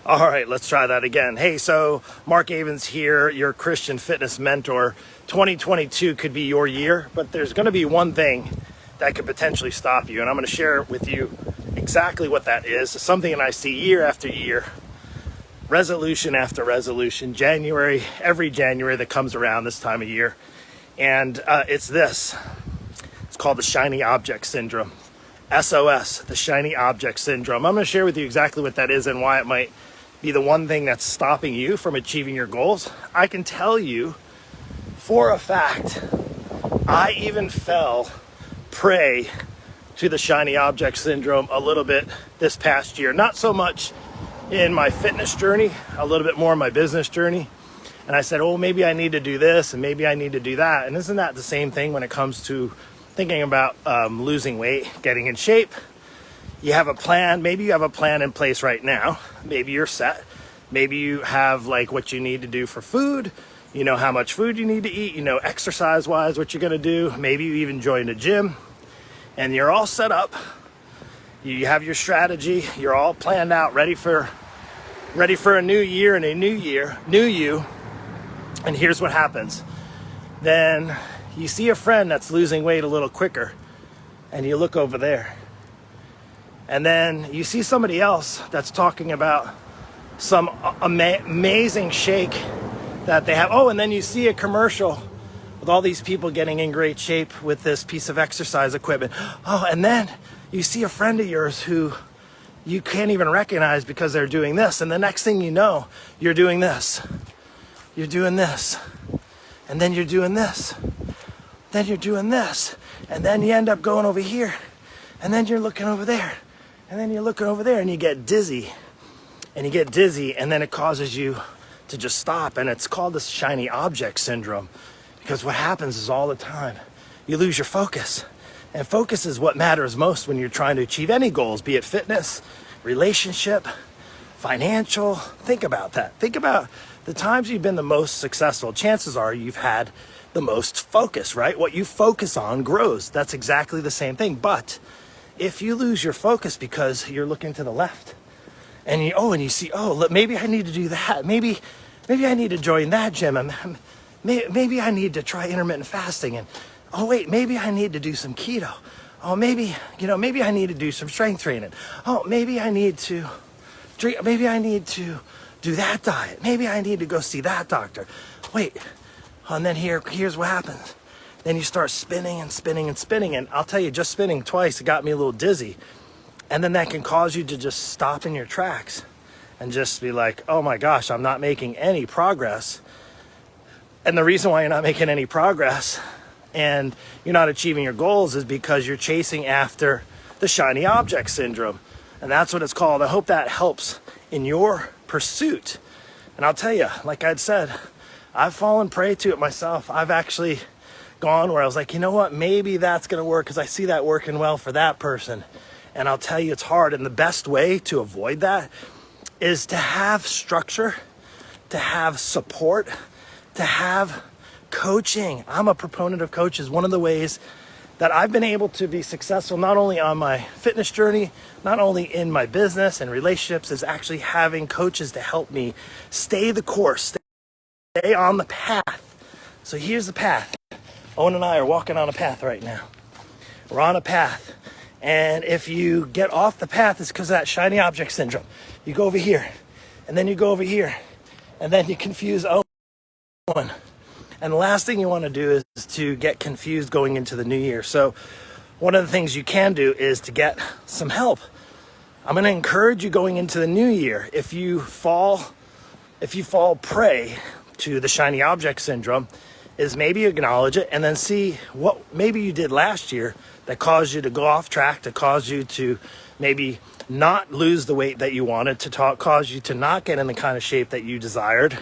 All right, let's try that again. Hey, so Mark Avens here, your Christian fitness mentor. 2022 could be your year, but there's going to be one thing that could potentially stop you, and I'm going to share with you exactly what that is. It's something that I see year after year, resolution after resolution, every January that comes around this time of year, and it's this. It's called the shiny object syndrome. SOS, the shiny object syndrome. I'm going to share with you exactly what that is and why it might be the one thing that's stopping you from achieving your goals. I can tell you for a fact, I even fell prey to the shiny object syndrome a little bit this past year. Not so much in my fitness journey, a little bit more in my business journey. And I said, oh, maybe I need to do this and maybe I need to do that. And isn't that the same thing when it comes to thinking about losing weight, getting in shape? You have a plan. Maybe you have a plan in place right now. Maybe you're set. Maybe you have like what you need to do for food. You know how much food you need to eat. You know exercise wise what you're going to do. Maybe you even joined a gym and you're all set up. You have your strategy. You're all planned out, ready for a new year and a new you. And here's what happens. Then you see a friend that's losing weight a little quicker and you look over there. And then you see somebody else that's talking about some amazing shake that they have. Oh, and then you see a commercial with all these people getting in great shape with this piece of exercise equipment. Oh, and then you see a friend of yours who you can't even recognize because they're doing this. And the next thing you know, you're doing this. You're doing this. And then you're doing this. Then you're doing this. And then you end up going over here. And then you're looking over there. And then you're looking over there and you get dizzy. And you get dizzy and then it causes you to just stop. And it's called the shiny object syndrome. Because what happens is all the time, you lose your focus. And focus is what matters most when you're trying to achieve any goals, be it fitness, relationship, financial. Think about that. Think about the times you've been the most successful. Chances are you've had the most focus, right? What you focus on grows. That's exactly the same thing. But if you lose your focus because you're looking to the left and you see, maybe I need to do that. Maybe I need to join that gym. And maybe I need to try intermittent fasting. And oh wait, maybe I need to do some keto. Oh, maybe I need to do some strength training. Oh, maybe I need to drink. Maybe I need to do that diet. Maybe I need to go see that doctor. Wait, and then here's what happens. Then you start spinning and spinning and spinning. And I'll tell you, just spinning twice, it got me a little dizzy. And then that can cause you to just stop in your tracks and just be like, oh my gosh, I'm not making any progress. And the reason why you're not making any progress and you're not achieving your goals is because you're chasing after the shiny object syndrome. And that's what it's called. I hope that helps in your pursuit. And I'll tell you, like I'd said, I've fallen prey to it myself. I've actually gone where I was like, you know what, maybe that's going to work because I see that working well for that person. And I'll tell you, it's hard. And the best way to avoid that is to have structure, to have support, to have coaching. I'm a proponent of coaches. One of the ways that I've been able to be successful, not only on my fitness journey, not only in my business and relationships, is actually having coaches to help me stay the course, stay on the path. So here's the path. Owen and I are walking on a path right now. We're on a path. And if you get off the path, it's because of that shiny object syndrome. You go over here, and then you go over here, and then you confuse Owen. And the last thing you want to do is to get confused going into the new year. So one of the things you can do is to get some help. I'm going to encourage you going into the new year. If you fall prey to the shiny object syndrome, is maybe acknowledge it and then see what maybe you did last year that caused you to go off track, to cause you to maybe not lose the weight that you wanted, to cause you to not get in the kind of shape that you desired.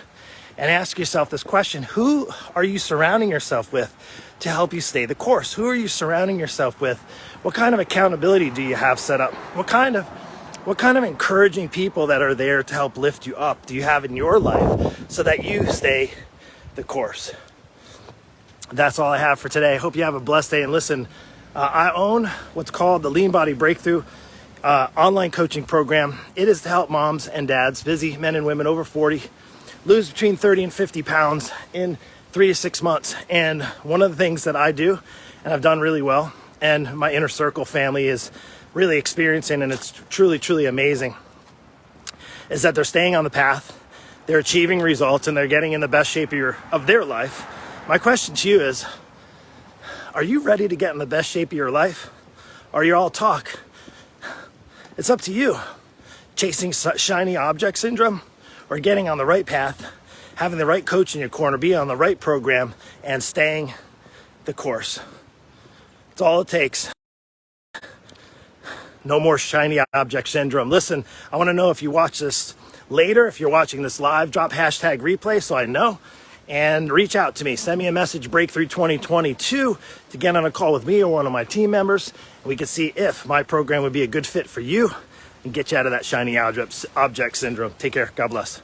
And ask yourself this question: who are you surrounding yourself with to help you stay the course? Who are you surrounding yourself with? What kind of accountability do you have set up? What kind of encouraging people that are there to help lift you up do you have in your life so that you stay the course? That's all I have for today. I hope you have a blessed day. And listen, I own what's called the Lean Body Breakthrough. online coaching program. It is to help moms and dads, busy men and women over 40, lose between 30 and 50 pounds in 3 to 6 months. And one of the things that I do, and I've done really well, and my inner circle family is really experiencing, and it's truly, truly amazing, is that they're staying on the path, they're achieving results, and they're getting in the best shape of their life. My question to you is, are you ready to get in the best shape of your life? Or are you all talk? It's up to you. Chasing shiny object syndrome, or getting on the right path, having the right coach in your corner, being on the right program, and staying the course. It's all it takes. No more shiny object syndrome. Listen, I want to know if you watch this later, if you're watching this live, drop hashtag replay so I know, and reach out to me. Send me a message, Breakthrough 2022, to get on a call with me or one of my team members, and we can see if my program would be a good fit for you and get you out of that shiny object syndrome. Take care. God bless.